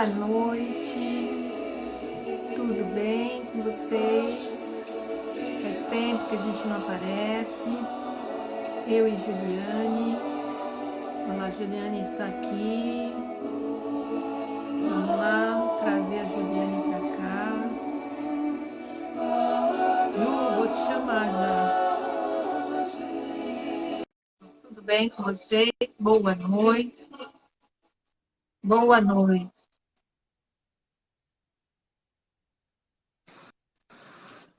Boa noite, tudo bem com vocês? Faz tempo que a gente não aparece, eu e Juliane. Olá, Juliane está aqui. Vamos lá, trazer a Juliane para cá. Ju, vou te chamar já. Tudo bem com vocês? Boa noite. Boa noite.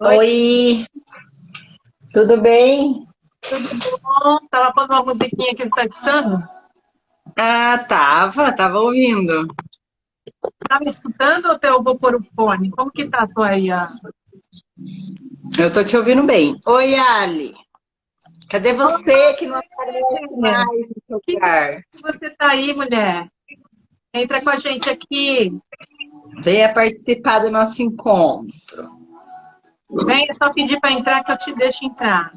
Oi, tudo bem? Tudo bom? Tava pondo uma musiquinha que você está escutando? Ah, tava ouvindo. Tá me escutando ou eu vou pôr o fone? Como que tá a tua aí? Eu tô te ouvindo bem. Oi, Ali. Cadê você que não aparece mais no seu Que lugar? você tá aí, mulher? Entra com a gente aqui. Venha participar do nosso encontro. Vem, é só pedir para entrar que eu te deixo entrar.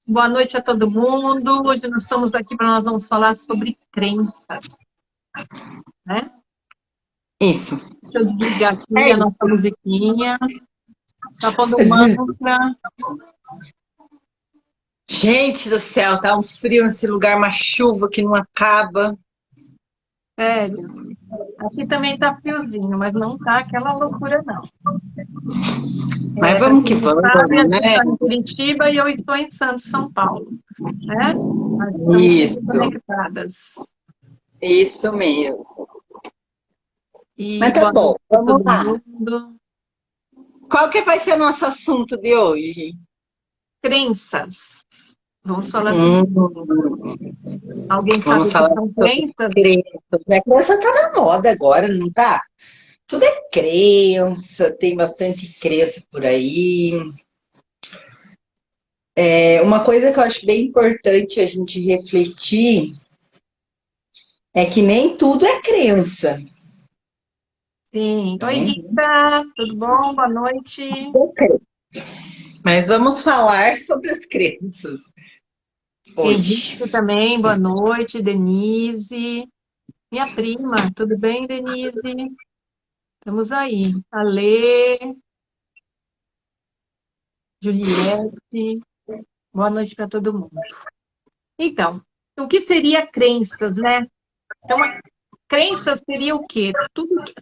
Boa noite a todo mundo. Hoje nós estamos aqui para nós vamos falar sobre crenças, né? Isso. Deixa eu desligar aqui a nossa musiquinha. Tá pondo um mantra. Gente do céu, tá um frio nesse lugar, uma chuva que não acaba. Sério. Aqui também tá friozinho, mas não tá aquela loucura, não. Mas Para vamos quem que não vamos, sabe, a gente né? está em Curitiba e eu estou em Santos, São Paulo, né? Nós estamos Isso, conectadas. isso mesmo. E Mas tá boa bom, noite para vamos todo lá. mundo. Qual que vai ser o nosso assunto de hoje? Crenças. Vamos falar Hum, sobre... Alguém sabe vamos o que falar são sobre crenças? crenças. A crença tá na moda agora, não tá? Tudo é crença, tem bastante crença por aí. Uma coisa que eu acho bem importante a gente refletir é que nem tudo é crença, Sim. Oi, né? Rita. Tudo bom? Boa noite. Mas vamos falar sobre as crenças hoje. Henrique também, boa noite. Denise. Minha prima, tudo bem, Denise? Estamos aí. Alê, Juliette. Boa noite para todo mundo. Então, o que seria crenças, né? Então, a crença seria o quê?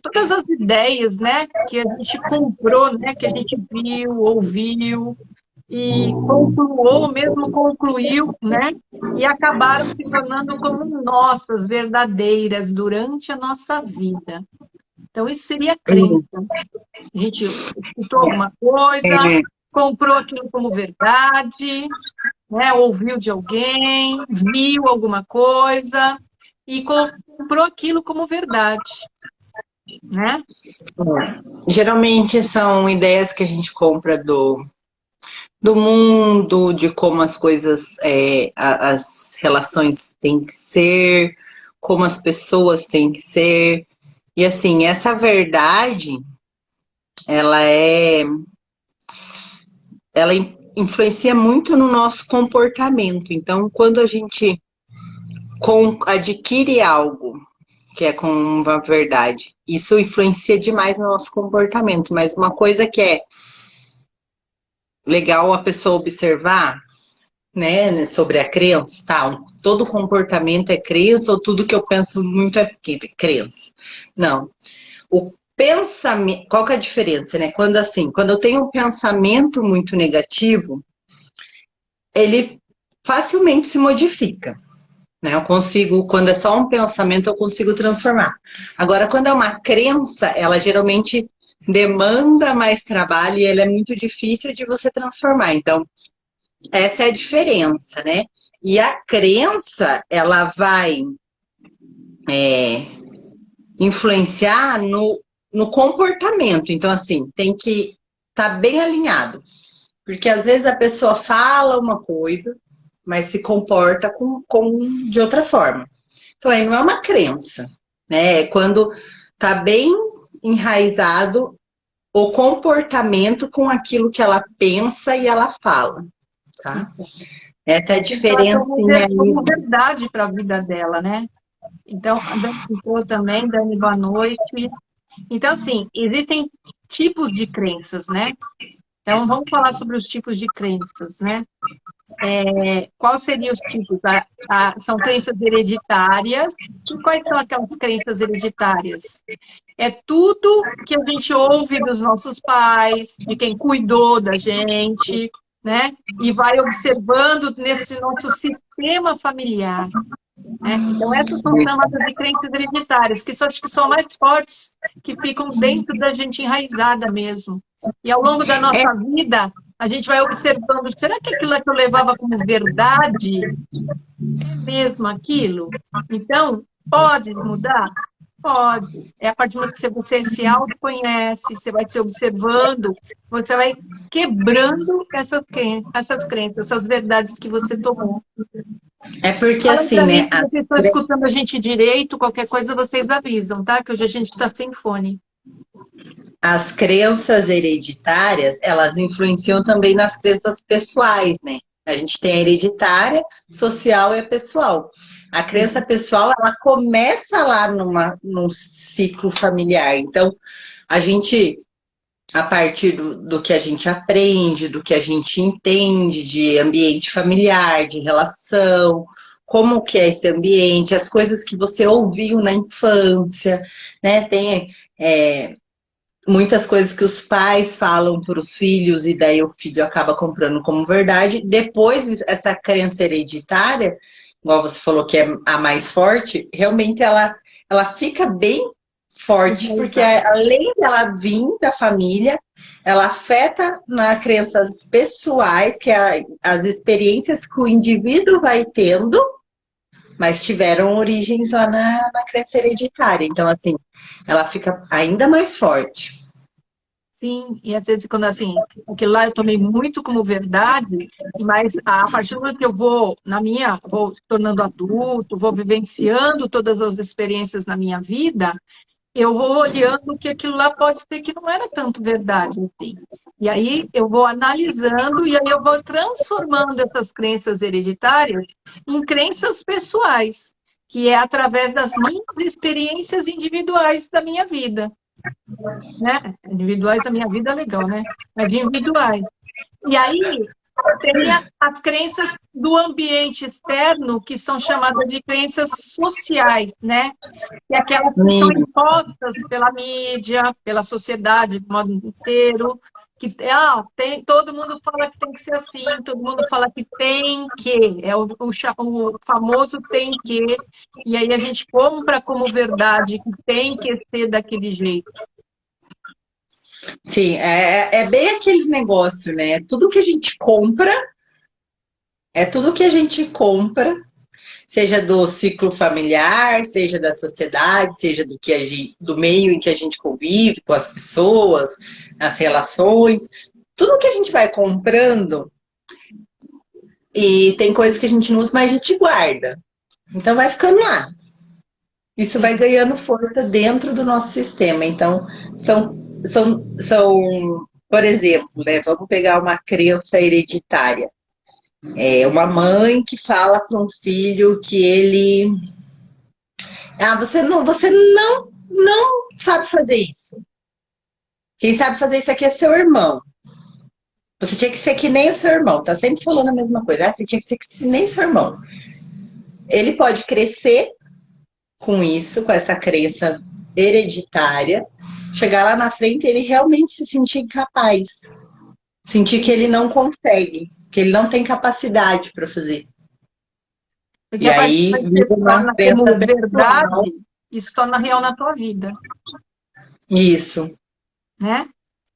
Todas as ideias, né, que a gente comprou, né, que a gente viu, ouviu e concluiu, mesmo concluiu, né, e acabaram se tornando como nossas, verdadeiras durante a nossa vida. Então, isso seria crença. A gente escutou alguma coisa, É, comprou aquilo como verdade, né? Ouviu de alguém, viu alguma coisa e comprou aquilo como verdade, né? geralmente são ideias que a gente compra do mundo, de como as coisas, as relações têm que ser, como as pessoas têm que ser. E assim, essa verdade, ela é, ela influencia muito no nosso comportamento. Então, quando a gente adquire algo que é com uma verdade, isso influencia demais no nosso comportamento. Mas uma coisa que é legal a pessoa observar, né, sobre a crença, tá? Todo comportamento é crença ou tudo que eu penso muito é crença? Não. O pensamento, qual que é a diferença, né? Quando eu tenho um pensamento muito negativo, ele facilmente se modifica, né? Eu consigo, quando é só um pensamento, eu consigo transformar. Agora, quando é uma crença, ela geralmente demanda mais trabalho e ela é muito difícil de você transformar. Então, essa é a diferença, né? E a crença, ela vai influenciar no comportamento. Então, assim, tem que estar bem alinhado. Porque às vezes a pessoa fala uma coisa, mas se comporta de outra forma. Então, aí não é uma crença, né? É quando está bem enraizado o comportamento com aquilo que ela pensa e ela fala, tá? Essa é a Então, ela diferença tomou como aí. verdade para a vida dela, né? Então, a Dani entrou também, Dani, boa noite. Então, assim, existem tipos de crenças, né? Então, vamos falar sobre os tipos de crenças, né? Quais seriam os tipos? São crenças hereditárias. E quais são aquelas crenças hereditárias? É tudo que a gente ouve dos nossos pais, de quem cuidou da gente, né? E vai observando nesse nosso sistema familiar. Né? Então, essas são chamadas de crenças hereditárias, que acho que são mais fortes, que ficam dentro da gente enraizada mesmo. E ao longo da É, nossa vida, a gente vai observando, será que aquilo que eu levava como verdade é mesmo aquilo? Então, pode mudar? Pode. É a partir do momento que você se autoconhece, você vai se observando, você vai quebrando essas crenças, essas verdades que você tomou. é porque Fala assim, para mim né? se vocês estão escutando a gente direito, qualquer coisa vocês avisam, tá? Que hoje a gente está sem fone. As crenças hereditárias, elas influenciam também nas crenças pessoais, né? A gente tem a hereditária, social e a pessoal. A crença pessoal, ela começa lá num ciclo familiar. Então, a gente, a partir do que a gente aprende, do que a gente entende de ambiente familiar, de relação, como que é esse ambiente, as coisas que você ouviu na infância, né? Tem muitas coisas que os pais falam para os filhos e daí o filho acaba comprando como verdade. Depois, essa crença hereditária, igual você falou que é a mais forte, realmente ela fica bem forte, porque além dela vir da família, ela afeta nas crenças pessoais, que é as experiências que o indivíduo vai tendo, mas tiveram origens lá na crença hereditária. Então, assim, ela fica ainda mais forte. Sim, e às vezes quando assim, aquilo lá eu tomei muito como verdade, mas a partir do momento que eu vou tornando adulto, vou vivenciando todas as experiências na minha vida, eu vou olhando que aquilo lá pode ser que não era tanto verdade, assim. E aí eu vou analisando e aí eu vou transformando essas crenças hereditárias em crenças pessoais, que é através das minhas experiências individuais da minha vida, né? Individuais da minha vida é legal, né? Mas individuais. E aí tem as crenças do ambiente externo, que são chamadas de crenças sociais, né? E aquelas que são impostas pela mídia, pela sociedade de modo inteiro, que todo mundo fala que tem que ser assim, todo mundo fala que tem que, o famoso tem que, e aí a gente compra como verdade que tem que ser daquele jeito. Sim, é bem aquele negócio, né? Tudo que a gente compra, tudo que a gente compra, seja do ciclo familiar, seja da sociedade, seja do meio em que a gente convive com as pessoas, as relações, tudo que a gente vai comprando, e tem coisas que a gente não usa, mas a gente guarda. Então vai ficando lá. Isso vai ganhando força dentro do nosso sistema. Então, por exemplo, né, vamos pegar uma crença hereditária. É uma mãe que fala para um filho que ele. Você não sabe fazer isso. Quem sabe fazer isso aqui é seu irmão. Você tinha que ser que nem o seu irmão. Tá sempre falando a mesma coisa. Você tinha que ser que nem o seu irmão. Ele pode crescer com isso, com essa crença hereditária, chegar lá na frente e ele realmente se sentir incapaz. Sentir que ele não consegue, que ele não tem capacidade para fazer. Porque E a partir do aí, momento que vira você uma torna crença como pessoal. verdade, isso torna real na tua vida, Isso. né?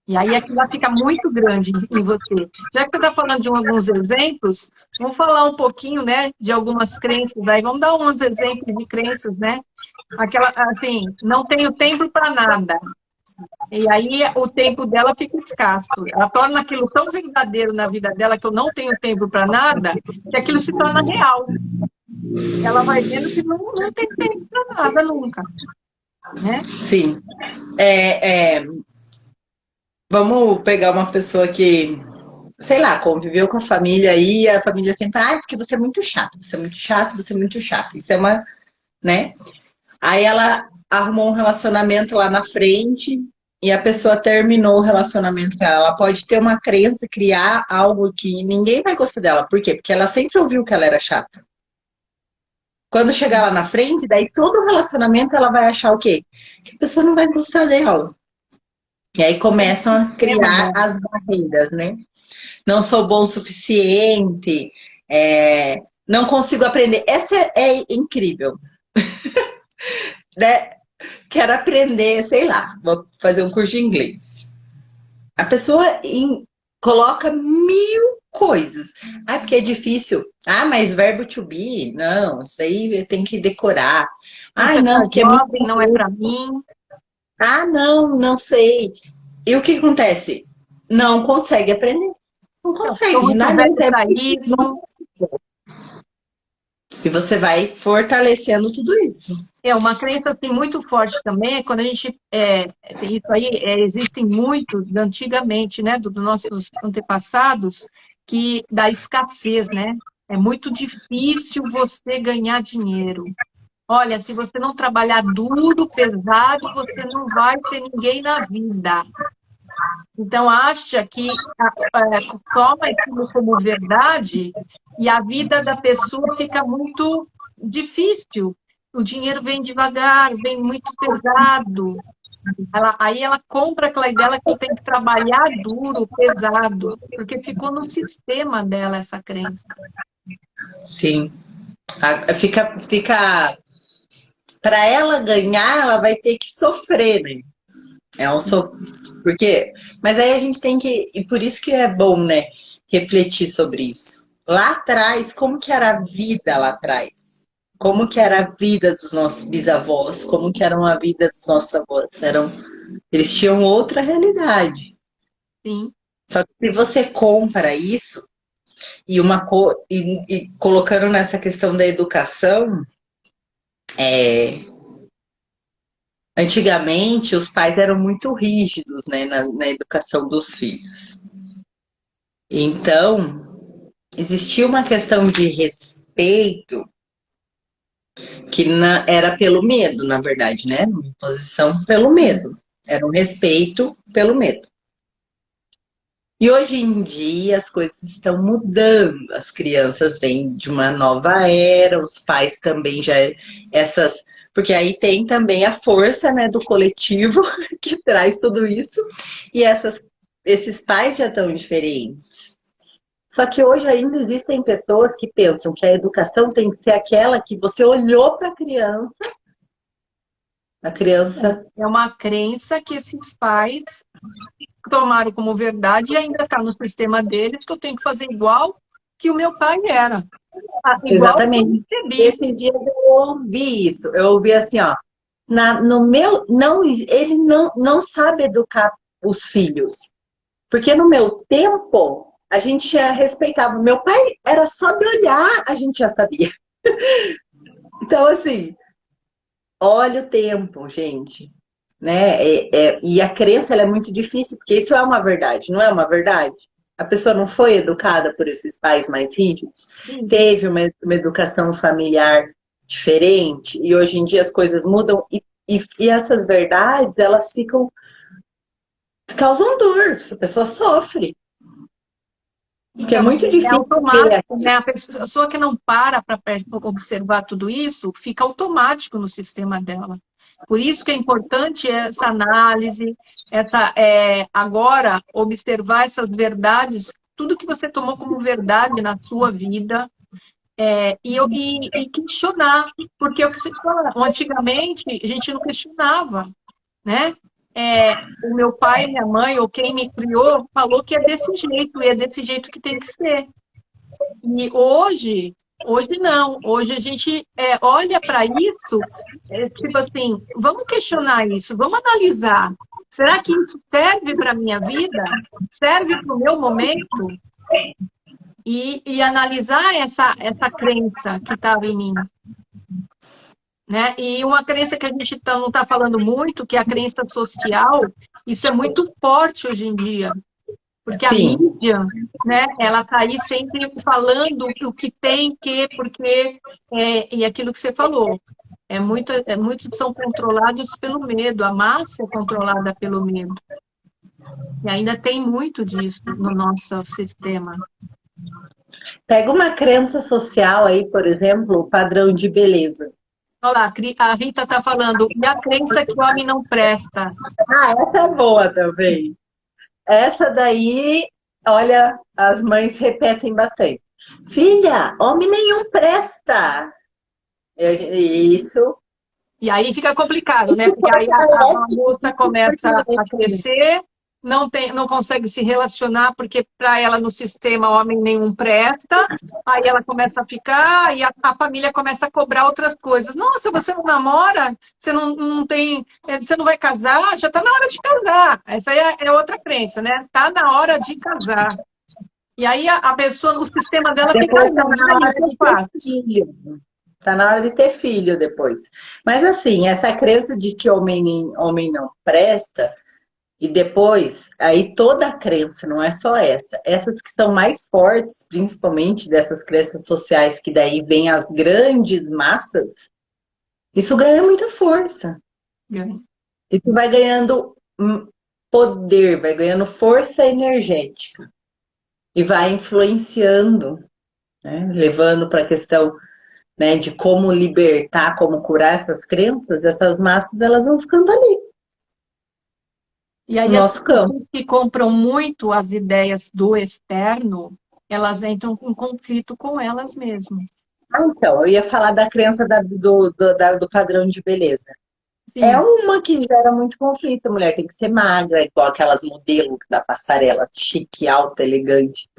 E aí aquilo lá fica muito grande em você. Já que você está falando de alguns exemplos, vamos falar um pouquinho, né, de algumas crenças aí. Vamos dar uns exemplos de crenças, né? Aquela, assim, não tenho tempo para nada. E aí o tempo dela fica escasso. Ela torna aquilo tão verdadeiro na vida dela que eu não tenho tempo para nada, que aquilo se torna real. Ela vai vendo que não tem tempo para nada nunca, né? Sim. Vamos pegar uma pessoa que, sei lá, conviveu com a família aí, e a família sempre, porque você é muito chato, você é muito chato, você é muito chato. Isso é né? Aí ela arrumou um relacionamento lá na frente e a pessoa terminou o relacionamento com ela. Ela pode ter uma crença, criar algo que ninguém vai gostar dela. Por quê? Porque ela sempre ouviu que ela era chata. Quando chegar lá na frente, daí todo relacionamento ela vai achar o quê? Que a pessoa não vai gostar dela. E aí começam a criar as barreiras, né? Não sou bom o suficiente, não consigo aprender. Essa é incrível, né? Quero aprender, sei lá, vou fazer um curso de inglês. A pessoa coloca mil coisas. Ah, porque é difícil. Ah, mas verbo to be? Não, isso aí tem que decorar. Ah, Isso é não, para porque é muito. jovem, não é para mim. Ah, não, não sei. E o que acontece? Não consegue aprender. Não Sou consegue. muito Nada velho é para isso. E você vai fortalecendo tudo isso. É uma crença assim, muito forte também, é quando a gente tem isso aí, existem muitos antigamente, né, dos nossos antepassados, que da escassez, né? É muito difícil você ganhar dinheiro. Olha, se você não trabalhar duro, pesado, você não vai ter ninguém na vida. Então acha que toma aquilo como verdade e a vida da pessoa fica muito difícil. O dinheiro vem devagar, vem muito pesado. Aí ela compra aquela ideia que ela tem que trabalhar duro, pesado, porque ficou no sistema dela essa crença. Sim. Fica para ela ganhar, ela vai ter que sofrer, né? É um so... Porque, mas aí a gente tem que, e por isso que é bom, né, refletir sobre isso. Lá atrás, como que era a vida lá atrás? Como que era a vida dos nossos bisavós? Como que era a vida dos nossos avós? Eles tinham outra realidade. Sim. Só que se você compra isso e colocando nessa questão da educação, antigamente os pais eram muito rígidos, né, na educação dos filhos. Então, existia uma questão de respeito que era pelo medo, na verdade, né? Uma imposição pelo medo. Era um respeito pelo medo. E hoje em dia as coisas estão mudando. As crianças vêm de uma nova era, os pais também já essas, porque aí tem também a força, né, do coletivo que traz tudo isso. E esses pais já estão diferentes. Só que hoje ainda existem pessoas que pensam que a educação tem que ser aquela que você olhou para a criança. É uma crença que esses pais tomaram como verdade e ainda está no sistema deles que eu tenho que fazer igual que o meu pai era. Igual que eu Exatamente. recebi. Esses dias eu ouvi isso. Eu ouvi assim, ó. No meu, não, ele não sabe educar os filhos. Porque no meu tempo, a gente já respeitava. Meu pai era só de olhar, a gente já sabia. Então, assim, olha o tempo, gente. Né? E a crença ela é muito difícil, porque isso é uma verdade, não é uma verdade? A pessoa não foi educada por esses pais mais rígidos, teve uma educação familiar diferente, e hoje em dia as coisas mudam, e essas verdades, elas causam dor, a pessoa sofre. Porque é muito É difícil ver. automático, né? A pessoa que não para observar tudo isso, fica automático no sistema dela. Por isso que é importante essa análise, agora observar essas verdades, tudo que você tomou como verdade na sua vida, e questionar, porque o que você fala, antigamente a gente não questionava, né? O meu pai, minha mãe, ou quem me criou, falou que é desse jeito, e é desse jeito que tem que ser. E hoje não. Hoje a gente olha para isso, tipo assim, vamos questionar isso, vamos analisar. Será que isso serve para a minha vida? Serve para o meu momento? E analisar essa crença que estava em mim. Né? E uma crença que a gente não está falando muito, que é a crença social, isso é muito forte hoje em dia. Porque a Sim, mídia, né, ela está aí sempre falando o que tem, porque, e aquilo que você falou. Muitos são controlados pelo medo, a massa é controlada pelo medo. E ainda tem muito disso no nosso sistema. Pega uma crença social aí, por exemplo, o padrão de beleza. Olha lá, a Rita está falando, e a crença que o homem não presta? Ah, essa é boa também. Essa daí, olha, as mães repetem bastante. Filha, homem nenhum presta. Isso. E aí fica complicado, né? Porque aí a moça começa a crescer, não consegue se relacionar, porque para ela no sistema homem nenhum presta, aí ela começa a ficar, e a família começa a cobrar outras coisas. Nossa, você não namora? Você não tem. Você não vai casar? Já está na hora de casar. Essa aí é outra crença, né? Está na hora de casar. E aí a pessoa, o sistema dela fica. Depois tá na hora de ter filho. Tá na hora de ter filho depois. Mas assim, essa crença de que homem não presta, e depois, aí toda a crença, não é só essa. Essas que são mais fortes, principalmente dessas crenças sociais, que daí vem as grandes massas, isso ganha muita força. Isso vai ganhando poder, vai ganhando força energética. E vai influenciando, né? Levando para a questão, né, de como libertar, como curar essas crenças, essas massas, elas vão ficando ali. E aí as pessoas que compram muito as ideias do externo, elas entram em conflito com elas mesmas. Então, eu ia falar da crença do padrão de beleza. Sim. É uma que gera muito conflito. A mulher tem que ser magra, igual aquelas modelos da passarela, chique, alta, elegante.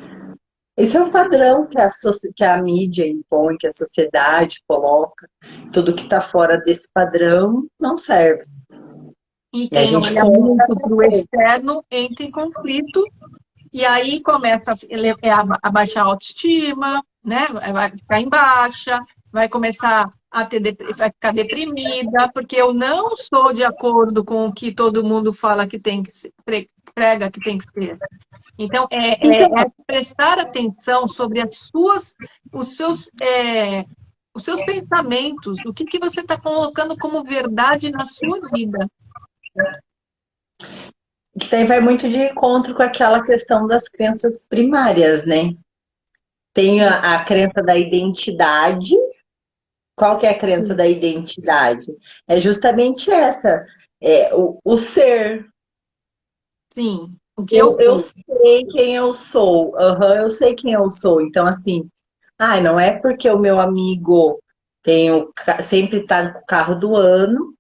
Esse é um padrão que a mídia impõe, que a sociedade coloca. Tudo que está fora desse padrão não serve. E quem olha muito para o externo entra em conflito e aí começa a baixar a autoestima, né? Vai ficar em baixa, vai começar vai ficar deprimida, porque eu não sou de acordo com o que todo mundo fala que tem que ser, prega que tem que ser. Então, é prestar atenção sobre os seus pensamentos, o que você está colocando como verdade na sua vida. Que daí vai muito de encontro com aquela questão das crenças primárias, né? Tem a crença da identidade. Qual que é a crença da identidade? É justamente essa, o ser. Sim. Eu sei quem eu sou. Eu sei quem eu sou. Então, assim, não é porque o meu amigo sempre está com o carro do ano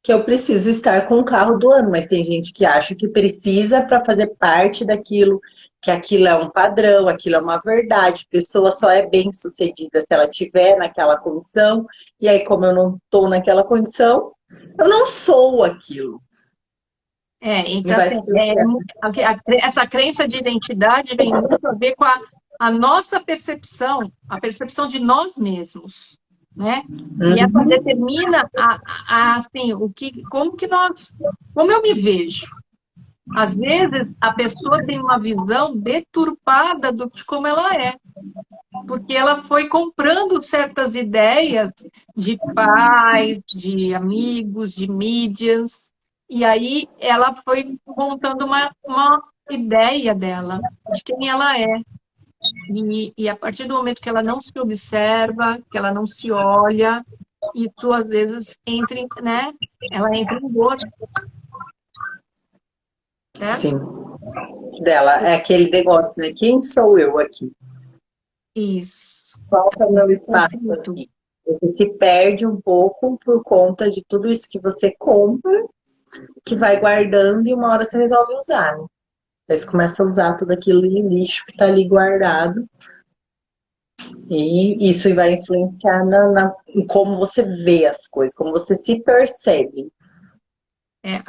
que eu preciso estar com o carro do ano, mas tem gente que acha que precisa para fazer parte daquilo, que aquilo é um padrão, aquilo é uma verdade, a pessoa só é bem-sucedida se ela estiver naquela condição, e aí como eu não estou naquela condição, eu não sou aquilo. Então, essa crença de identidade vem muito a ver com a nossa percepção, a percepção de nós mesmos. Né? E essa determina assim, como eu me vejo. Às vezes a pessoa tem uma visão deturpada de como ela é, porque ela foi comprando certas ideias de pais, de amigos, de mídias, e aí ela foi montando uma ideia dela, de quem ela é. E a partir do momento que ela não se observa, que ela não se olha, e tu às vezes ela entra em dor. Certo? Sim. Dela, é aquele negócio, né? Quem sou eu aqui? Isso. Qual é o meu espaço aqui? Você se perde um pouco por conta de tudo isso que você compra, que vai guardando e uma hora você resolve usar, né? Aí você começa a usar tudo aquilo em lixo que está ali guardado. E isso vai influenciar em como você vê as coisas, como você se percebe.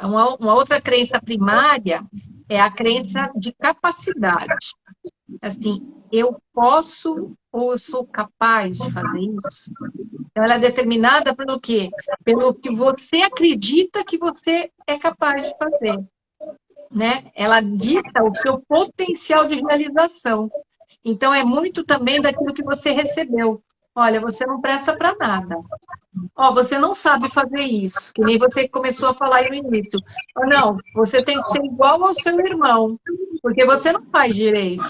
Uma outra crença primária é a crença de capacidade. Assim, eu posso ou eu sou capaz de fazer isso? Então, ela é determinada pelo quê? Pelo que você acredita que você é capaz de fazer. Né? Ela dita o seu potencial de realização. Então, é muito também daquilo que você recebeu. olha, você não presta para nada. Ó, você não sabe fazer isso, que nem você começou a falar aí no início. Ou não, você tem que ser igual ao seu irmão, porque você não faz direito.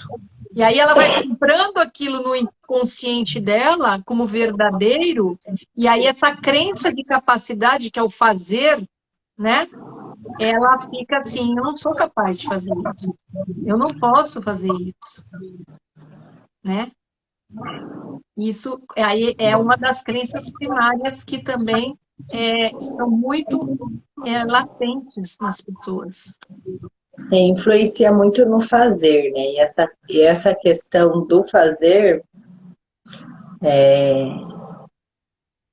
E aí ela vai comprando aquilo no inconsciente dela como verdadeiro, e aí essa crença de capacidade, que é o fazer, né? Ela fica assim, eu não sou capaz de fazer isso. Eu não posso fazer isso, né? Isso aí é uma das crenças primárias que também são muito latentes nas pessoas. Influencia muito no fazer, né? E essa questão do fazer,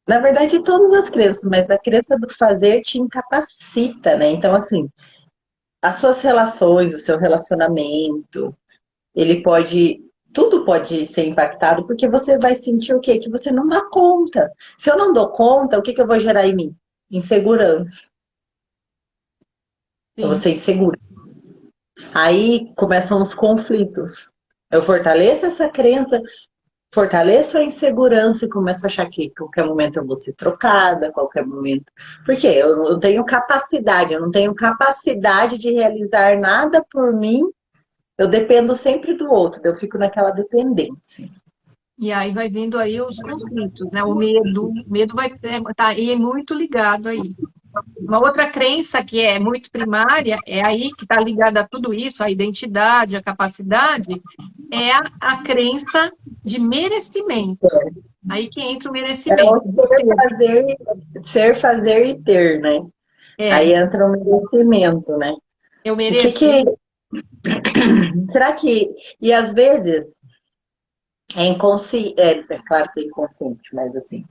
na verdade, todas as crenças, mas a crença do fazer te incapacita, né? Então, assim, as suas relações, o seu relacionamento, ele pode. Tudo pode ser impactado porque você vai sentir o quê? Que você não dá conta. Se eu não dou conta, o que eu vou gerar em mim? Insegurança. Eu vou Sim, ser insegura. Aí começam os conflitos. Eu fortaleço essa crença, fortaleço a insegurança e começo a achar que a qualquer momento eu vou ser trocada, a qualquer momento. Porque eu não tenho capacidade, eu não tenho capacidade de realizar nada por mim, eu dependo sempre do outro, eu fico naquela dependência. e aí vai vindo aí os conflitos, né? O medo vai estar aí muito ligado aí. Uma outra crença que é muito primária, é aí que está ligada a tudo isso, a identidade, a capacidade, é a crença de merecimento. Aí que entra o É o merecimento. ser, fazer e ter, né? É, Aí entra o merecimento, né? eu O que mereço. que. Será que. E às vezes é inconsciente. É claro que é inconsciente, mas assim.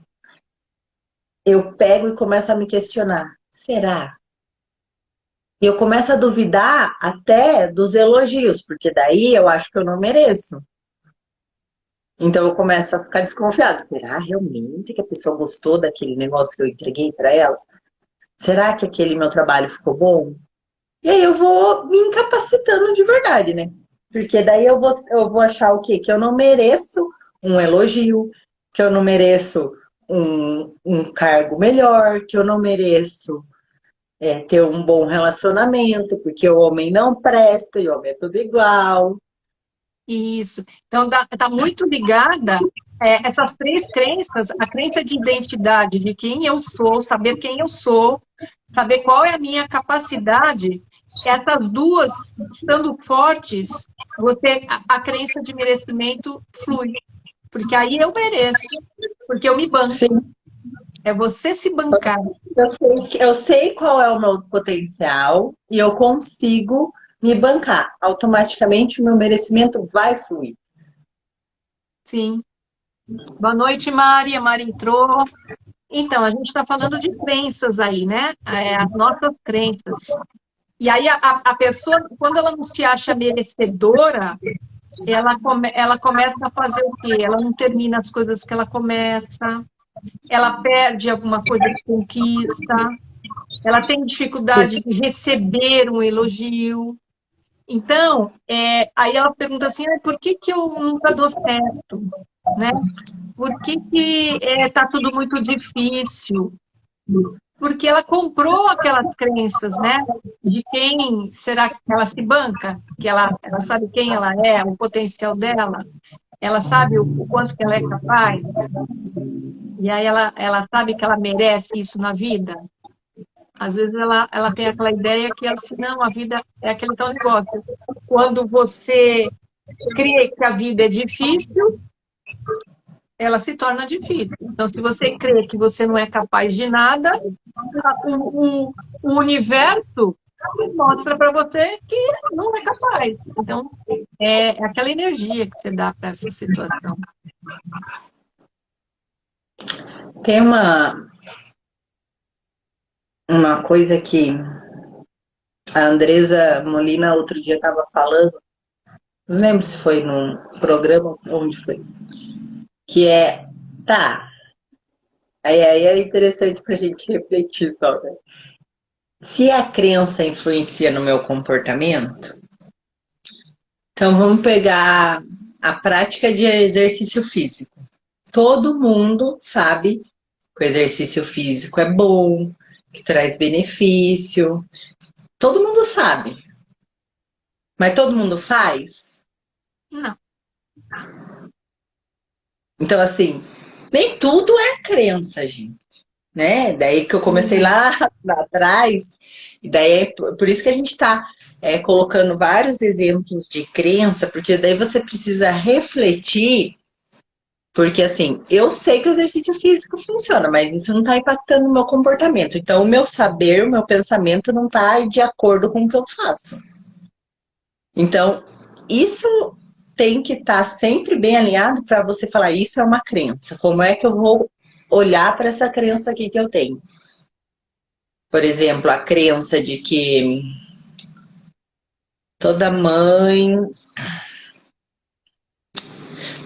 Eu pego e começo a me questionar. Será? E eu começo a duvidar até dos elogios, porque daí eu acho que eu não mereço. Então eu começo a ficar desconfiada. Será realmente que a pessoa gostou daquele negócio que eu entreguei para ela? Será que aquele meu trabalho ficou bom? E aí eu vou me incapacitando de verdade, né? Porque daí eu vou achar o quê? Que eu não mereço um elogio, que eu não mereço um cargo melhor, que eu não mereço ter um bom relacionamento, porque o homem não presta e o homem é tudo igual. Isso. Então, está muito ligada, essas três crenças, a crença de identidade, de quem eu sou, saber quem eu sou, saber qual é a minha capacidade, essas duas, estando fortes, a crença de merecimento flui. Porque aí eu mereço, porque eu me banco. Sim, É você se bancar. eu sei qual é o meu potencial e eu consigo me bancar. Automaticamente o meu merecimento vai fluir. Sim. Boa noite, Mari. A Mari entrou. Então, a gente está falando de crenças aí, né? As nossas crenças. E aí, a pessoa, quando ela não se acha merecedora, ela começa a fazer o quê? Ela não termina as coisas que ela começa, ela perde alguma coisa que conquista, ela tem dificuldade de receber um elogio. Então, aí ela pergunta assim, por que que eu nunca dou certo, né? Por que que tá tudo muito difícil? Porque ela comprou aquelas crenças, né? De quem será que ela se banca? Que ela sabe quem ela é, o potencial dela, ela sabe o quanto que ela é capaz, e aí ela sabe que ela merece isso na vida. Às vezes ela tem aquela ideia que ela assim, não, a vida é aquele tal negócio. Quando você crê que a vida é difícil, ela se torna difícil. Então, se você crê que você não é capaz de nada, o universo mostra para você que não é capaz. Então, é aquela energia que você dá para essa situação. Tem uma coisa que a Andresa Molina outro dia estava falando, não lembro se foi num programa, onde foi, que tá, aí é interessante para a gente refletir só, né? Se a crença influencia no meu comportamento, então vamos pegar a prática de exercício físico. todo mundo sabe que o exercício físico é bom, que traz benefício. Todo mundo sabe. Mas todo mundo faz? Não. Então, assim, nem tudo é crença, gente. Né? Daí que eu comecei lá atrás, e daí é por isso que a gente está colocando vários exemplos de crença, porque daí você precisa refletir, porque assim, eu sei que o exercício físico funciona, mas isso não está impactando o meu comportamento. Então, o meu saber, o meu pensamento não está de acordo com o que eu faço. Então, isso tem que estar sempre bem alinhado para você falar, isso é uma crença. Como é que eu vou olhar para essa crença aqui que eu tenho? Por exemplo, a crença de que toda mãe,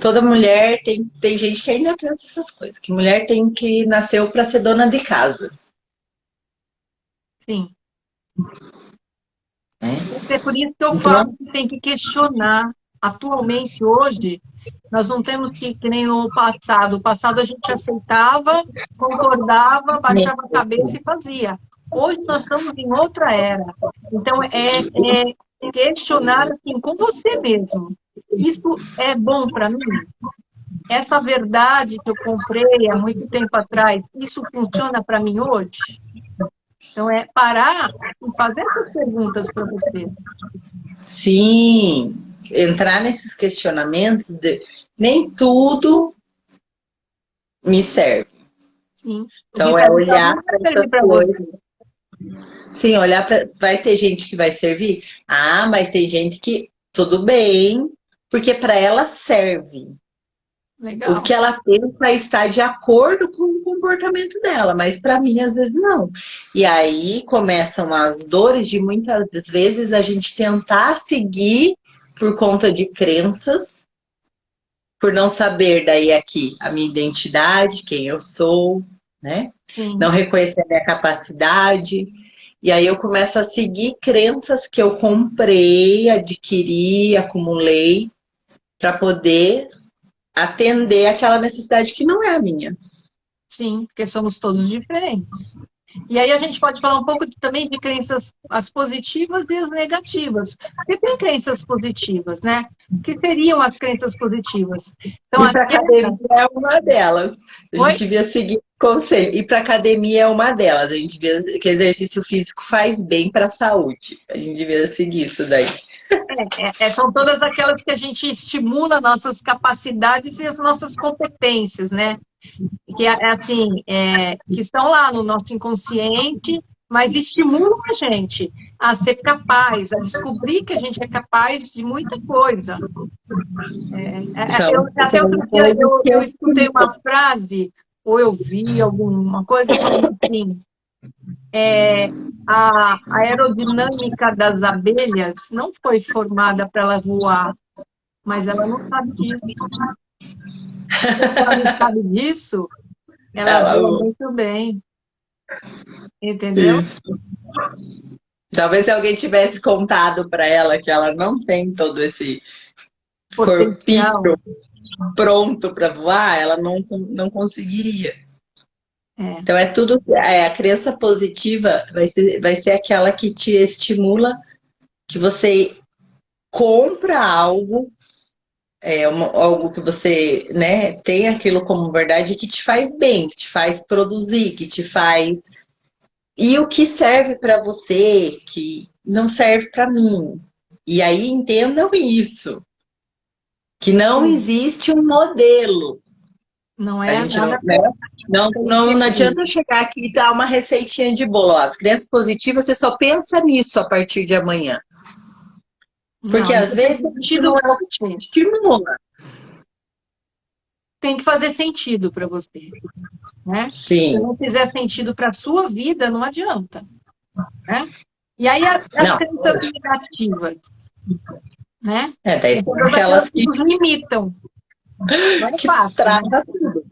toda mulher tem gente que ainda pensa essas coisas, que mulher tem que nasceu para ser dona de casa. Sim. Né? É por isso que eu Então, falo que tem que questionar. Atualmente, hoje, nós não temos que nem o passado. O passado a gente aceitava, concordava, baixava a cabeça e fazia. Hoje nós estamos em outra era. Então, é questionar assim, com você mesmo. Isso é bom para mim? Essa verdade que eu comprei há muito tempo atrás, isso funciona para mim hoje? Então, é parar e fazer essas perguntas para você. sim, entrar nesses questionamentos de nem tudo me serve. Sim. O que Então, é serve para olhar mim para vai servir essas para coisas. você. Sim, olhar para. Vai ter gente que vai servir? Ah, mas tem gente que tudo bem, porque para ela serve. O Legal. que ela pensa está de acordo com o comportamento dela, mas para mim às vezes não. E aí começam as dores de muitas vezes a gente tentar seguir por conta de crenças, por não saber daí aqui a minha identidade, quem eu sou, né? Não Sim, reconhecer a minha capacidade. E aí eu começo a seguir crenças que eu comprei, adquiri, acumulei para poder atender aquela necessidade que não é a minha. sim, porque somos todos diferentes. E aí a gente pode falar um pouco também de crenças, as positivas e as negativas. Porque tem crenças positivas, né? O que seriam as crenças positivas? Então, Ir para academia é uma delas. A gente Oi? devia seguir o conselho. Ir para academia é uma delas. A gente devia que exercício físico faz bem para a saúde. A gente devia seguir isso daí. São todas aquelas que a gente estimula nossas capacidades e as nossas competências, né? Que que estão lá no nosso inconsciente, mas estimulam a gente a ser capaz, a descobrir que a gente é capaz de muita coisa. Até outro São dia coisas que eu eu escutei uma frase, ou eu vi alguma coisa falando assim, a aerodinâmica das abelhas não foi formada para ela voar, mas ela não sabe disso. Como ela não sabe disso, ela ela voa muito bem, entendeu? isso. Talvez se alguém tivesse contado para ela que ela não tem todo esse corpinho Potencial. pronto para voar, ela não conseguiria. É, Então é tudo, a crença positiva vai ser aquela que te estimula, que você compra algo, algo que você, né, tem aquilo como verdade que te faz bem, que te faz produzir, que te faz. E o que serve para você, que não serve para mim. E aí entendam isso, que não sim. existe um modelo. Não A é gente não, nada né? Não perfeito. adianta chegar aqui e dar uma receitinha de bolo. Ó, as crenças positivas, você só pensa nisso a partir de amanhã. Porque Não, às isso tem vezes isso sentido não é para o que te você. estimula. Tem que fazer sentido para você, né? Se Sim. não fizer sentido para a sua vida, não adianta, né? E aí as Não. crenças negativas, né? Daí São são todas aquelas aquelas que nos limitam. Não é que fácil, né? trava tudo.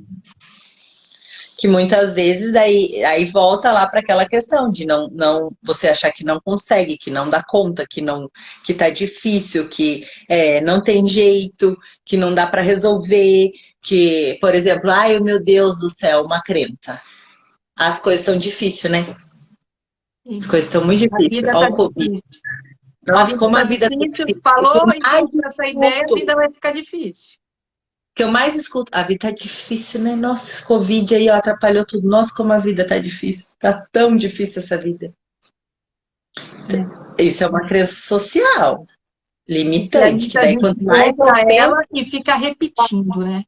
Que muitas vezes daí aí volta lá para aquela questão de não você achar que não consegue, que não dá conta, que tá difícil, que não tem jeito, que não dá para resolver, que, por exemplo, ai, meu Deus do céu, uma crença. As coisas estão difíceis, né? As coisas estão muito A difíceis. vida Olha está o Covid. difícil. A Nossa, vida como está a vida tá difícil. difícil. O que Falou eu e mais trouxe essa ideia, a escuto, vida vai ficar difícil. que eu mais escuto, a vida tá difícil, né? Nossa, esse Covid aí, ó, atrapalhou tudo. Nossa, como a vida tá difícil. Tá tão difícil essa vida. É. Isso é uma crença social, E a limitante, que gente, a daí gente quanto mais eu compra penso, ela e fica repetindo, né?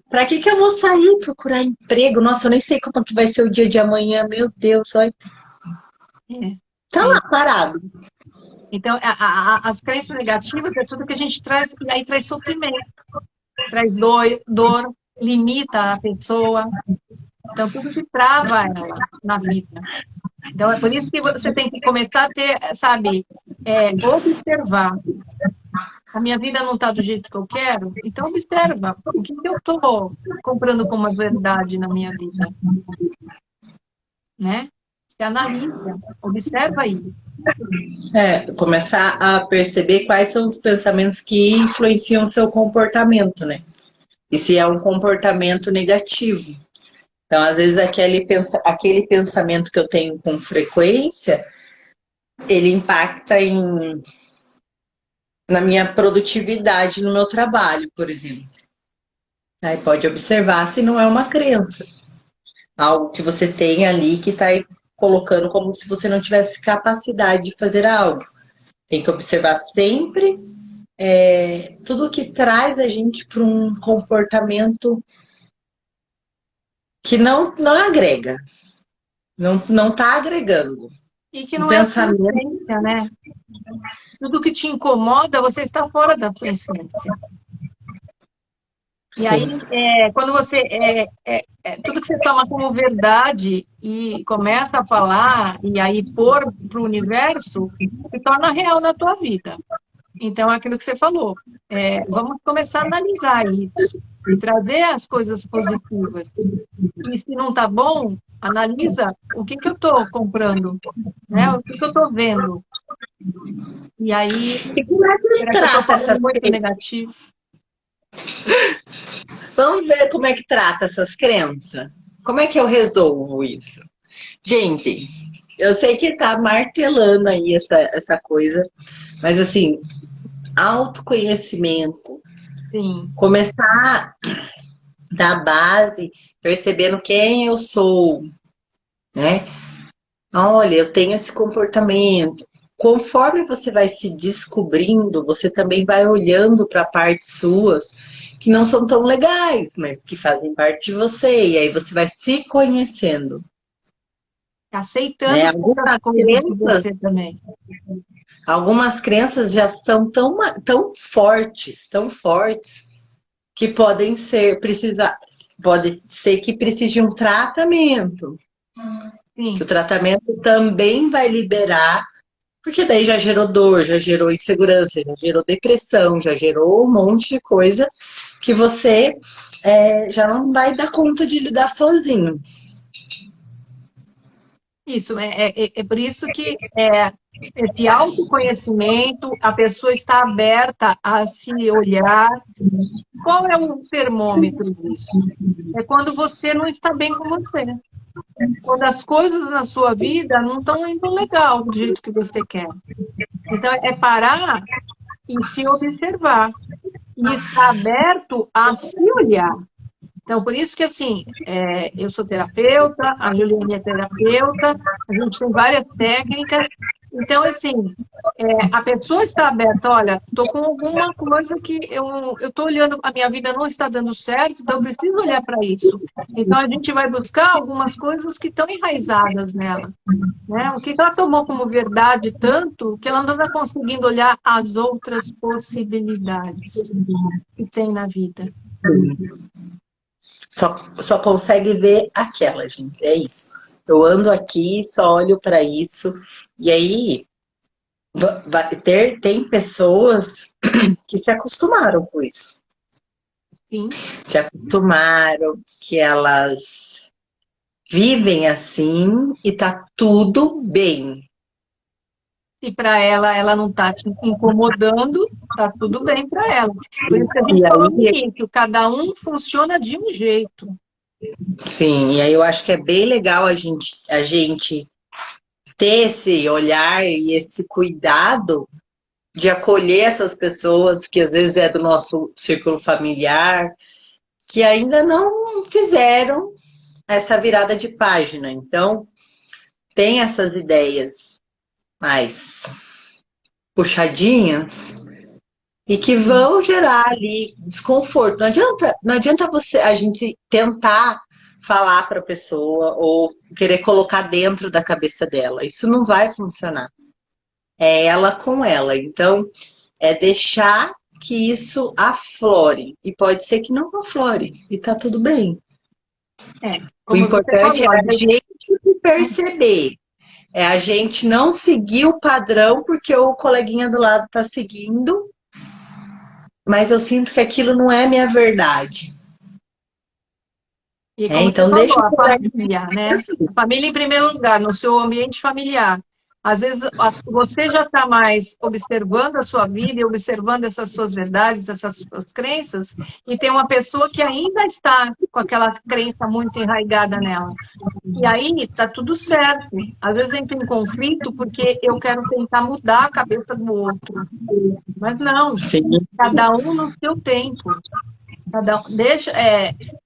pra que que eu vou sair procurar emprego? Nossa, eu nem sei como que vai ser o dia de amanhã. Meu Deus, olha, É, tá é. lá parado. Então, as crenças negativas é tudo que a gente traz, e aí traz sofrimento, traz dor, limita a pessoa. Então, tudo que trava ela na vida. Então, é por isso que você tem que começar a ter, sabe, observar. A minha vida não está do jeito que eu quero, então observa. O que eu estou comprando como verdade na minha vida, né? Você analisa, observa aí. É, começar a perceber quais são os pensamentos que influenciam o seu comportamento, né? E se é um comportamento negativo. Então, às vezes, aquele pensamento que eu tenho com frequência, ele impacta na minha produtividade no meu trabalho, por exemplo. Aí pode observar se não é uma crença. Algo que você tem ali que está colocando como se você não tivesse capacidade de fazer algo. Tem que observar sempre tudo que traz a gente para um comportamento que não agrega, não está agregando. E que Um não é a sua pensamento. essência, né? Tudo que te incomoda, você está fora da sua essência. E aí, Sim. quando tudo que você toma como verdade e começa a falar, e aí pôr para o universo, se torna real na tua vida. Então, é aquilo que você falou. Vamos começar a analisar isso e trazer as coisas positivas. E se não está bom, analisa o que eu estou comprando, né? O que eu estou vendo. E aí, E como é que será que eu estou trata essas falando muito crenças? negativo? Vamos ver como é que trata essas crenças? Como é que eu resolvo isso? Gente, eu sei que tá martelando aí essa coisa, mas assim, autoconhecimento, Sim, começar da base, percebendo quem eu sou, né? Olha, eu tenho esse comportamento. Conforme você vai se descobrindo, você também vai olhando para partes suas que não são tão legais, mas que fazem parte de você. E aí você vai se conhecendo, aceitando né? certas coisas de você também. Algumas crenças já são tão fortes, que pode ser que precise de um tratamento. Que o Sim, tratamento também vai liberar. Porque daí já gerou dor, já gerou insegurança, já gerou depressão, já gerou um monte de coisa que você já não vai dar conta de lidar sozinho. isso. É por isso que esse autoconhecimento, a pessoa está aberta a se olhar. Qual é o termômetro disso? É quando você não está bem com você. Quando as coisas na sua vida não estão indo legal do jeito que você quer. Então, é parar e se observar. E estar aberto a se olhar. Então, por isso que, assim, eu sou terapeuta, a Juliane é terapeuta, a gente tem várias técnicas. Então, assim, a pessoa está aberta, olha, estou com alguma coisa que eu estou olhando, a minha vida não está dando certo, então eu preciso olhar para isso. Então, a gente vai buscar algumas coisas que estão enraizadas nela. Né? O que ela tomou como verdade tanto que ela não está conseguindo olhar as outras possibilidades que tem na vida. Só consegue ver aquela, gente. É isso. Eu ando aqui, só olho para isso. E aí, tem pessoas que se acostumaram com isso. Sim. Se acostumaram que elas vivem assim e tá tudo bem. Se para ela não está te incomodando, tá tudo bem para ela. Por isso que a gente E falou no aí, início, cada um funciona de um jeito. sim, e aí eu acho que é bem legal a gente ter esse olhar e esse cuidado de acolher essas pessoas que às vezes é do nosso círculo familiar, que ainda não fizeram essa virada de página. Então, tem essas ideias mais puxadinhas e que vão gerar ali desconforto. Não adianta a gente tentar falar para a pessoa ou querer colocar dentro da cabeça dela. Isso não vai funcionar. É ela com ela. Então, é deixar que isso aflore. E pode ser que não aflore. E tá tudo bem. O Como você importante é falou, às a vezes, gente se perceber. É a gente não seguir o padrão porque o coleguinha do lado tá seguindo, mas eu sinto que aquilo não é minha verdade. e como você Então falou, deixa a por aí. família, né? Família em primeiro lugar, no seu ambiente familiar. Às vezes você já está mais observando a sua vida e observando essas suas verdades, essas suas crenças, e tem uma pessoa que ainda está com aquela crença muito enraizada nela. E aí está tudo certo. Às vezes entra em conflito porque eu quero tentar mudar a cabeça do outro. Mas não, Sim, cada um no seu tempo.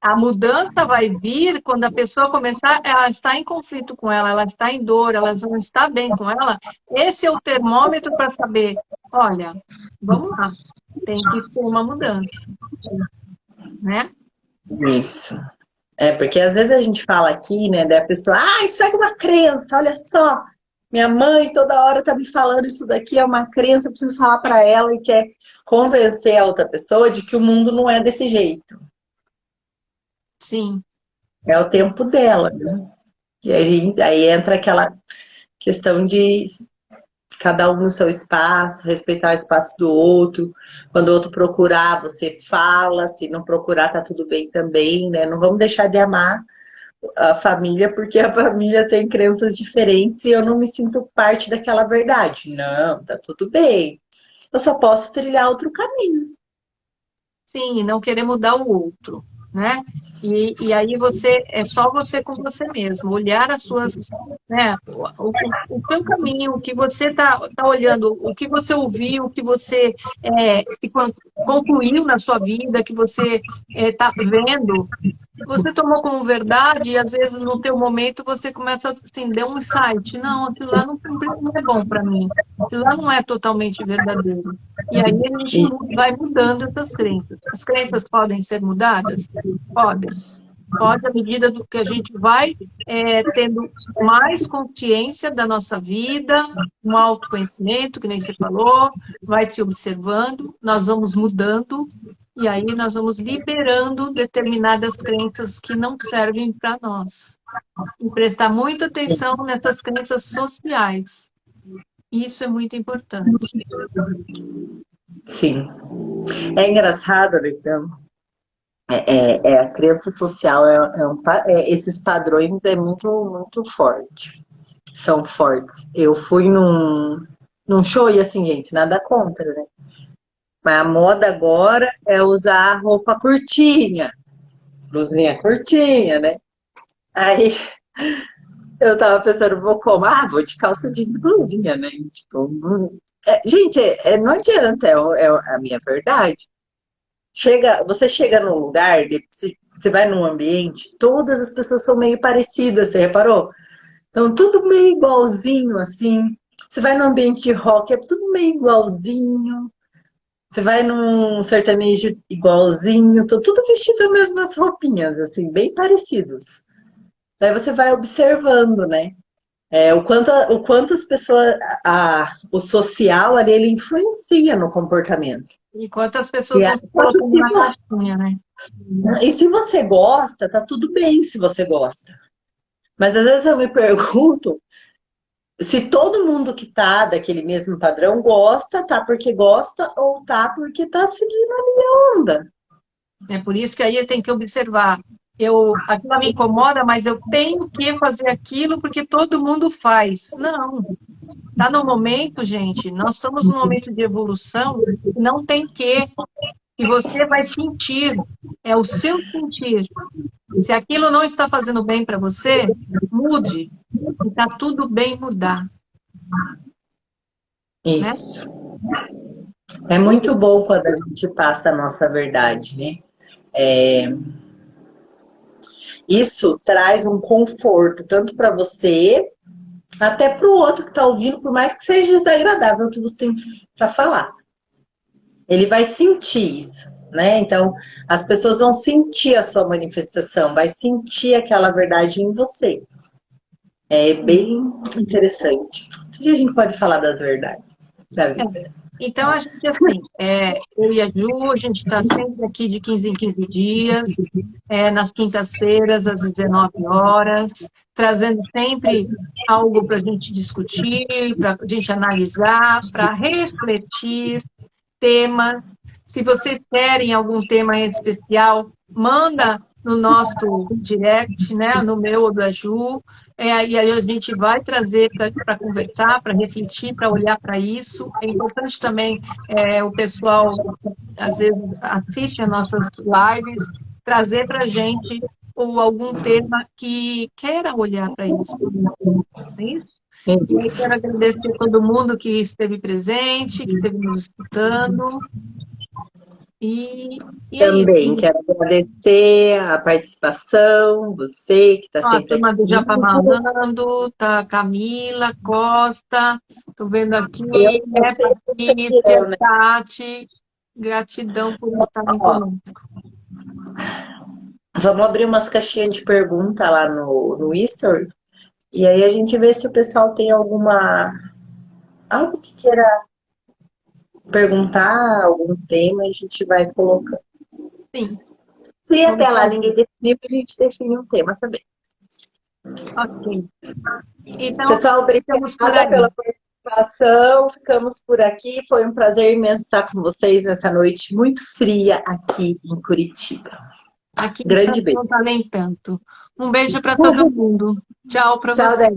A mudança vai vir quando a pessoa começar, ela está em conflito com ela está em dor, ela não está bem com ela. Esse é o termômetro para saber, olha, vamos lá, tem que ter uma mudança, né? isso. É, porque às vezes a gente fala aqui, né, da pessoa, isso é uma crença, olha só. Minha mãe toda hora tá me falando isso daqui é uma crença, eu preciso falar para ela e quer convencer a outra pessoa de que o mundo não é desse jeito. Sim, É o tempo dela, né? E aí entra aquela questão de cada um no seu espaço, respeitar o espaço do outro. Quando o outro procurar, você fala. Se não procurar, tá tudo bem também, né? Não vamos deixar de amar a família porque a família tem crenças diferentes e eu não me sinto parte daquela verdade. Não, tá tudo bem. Eu só posso trilhar outro caminho. sim, e não querer mudar o outro, né? E aí é só você com você mesmo, olhar as suas, né, o seu caminho, o que você tá olhando, o que você ouviu, o que você concluiu na sua vida, que você está vendo, você tomou como verdade e às vezes no teu momento você começa assim, deu um insight, não, aquilo lá não é bom para mim, aquilo lá não é totalmente verdadeiro. E aí a gente E, vai mudando essas crenças. As crenças podem ser mudadas? Podem. Pode, à medida do que a gente vai tendo mais consciência da nossa vida, um autoconhecimento, que nem você falou, vai se observando, nós vamos mudando, e aí nós vamos liberando determinadas crenças que não servem para nós. E prestar muita atenção nessas crenças sociais. Isso é muito importante. sim. É engraçado, então. A crença social esses padrões é muito, muito forte. São fortes. Eu fui num show e assim, gente, nada contra, né? Mas a moda agora é usar roupa curtinha, blusinha curtinha, né? Aí eu tava pensando, vou como? Vou de calça jeans e blusinha, né? Tipo, gente, não adianta, é a minha verdade. Você chega num lugar, você vai num ambiente, todas as pessoas são meio parecidas, você reparou? Então, tudo meio igualzinho, assim. Você vai num ambiente de rock, é tudo meio igualzinho. Você vai num sertanejo igualzinho, tudo vestido as mesmas roupinhas, assim, bem parecidos. Daí você vai observando, né? O quanto as pessoas, o social ali, ele influencia no comportamento. E quantas pessoas E, vão se colocando na caixinha, né? e se você gosta, tá tudo bem se você gosta. Mas às vezes eu me pergunto se todo mundo que tá daquele mesmo padrão gosta, tá porque gosta ou tá porque tá seguindo a minha onda. É por isso que aí tem que observar. Aquilo me incomoda, mas eu tenho que fazer aquilo porque todo mundo faz. Não. Está no momento, gente, nós estamos num momento de evolução, não tem que você vai sentir, é o seu sentir. Se aquilo não está fazendo bem para você, mude. E está tudo bem mudar, né? Isso. É muito bom quando a gente passa a nossa verdade, né? Isso traz um conforto, tanto para você, até para o outro que está ouvindo, por mais que seja desagradável o que você tem para falar. Ele vai sentir isso, né? Então, as pessoas vão sentir a sua manifestação, vai sentir aquela verdade em você. É bem interessante. Um dia a gente pode falar das verdades da vida. Então, a gente, assim, eu e a Ju, a gente está sempre aqui de 15 em 15 dias, nas quintas-feiras, às 19 horas, trazendo sempre algo para a gente discutir, para a gente analisar, para refletir tema. Se vocês querem algum tema em especial, manda no nosso direct, né, no meu ou da Ju, e aí a gente vai trazer para conversar, para refletir, para olhar para isso. É importante também o pessoal, às vezes, assiste as nossas lives, trazer para a gente ou algum tema que queira olhar para isso. Não é isso? E aí quero agradecer a todo mundo que esteve presente, que esteve nos escutando. E Também quero agradecer a participação, você que está sempre aqui. A turma do aqui. Japa Malando, tá Camila Costa, estou vendo aqui, Patrícia, Tati, gratidão por estarem conosco. Vamos abrir umas caixinhas de pergunta lá no History, e aí a gente vê se o pessoal tem algo que queira perguntar, algum tema, a gente vai colocando. Sim. E até lá ninguém definiu, a gente define um tema também. Ok. Então, pessoal, obrigada pela participação. Ficamos por aqui. Foi um prazer imenso estar com vocês nessa noite muito fria aqui em Curitiba. Aqui grande beijo. Não está nem tanto. Um beijo para todo mundo. Tchau para vocês.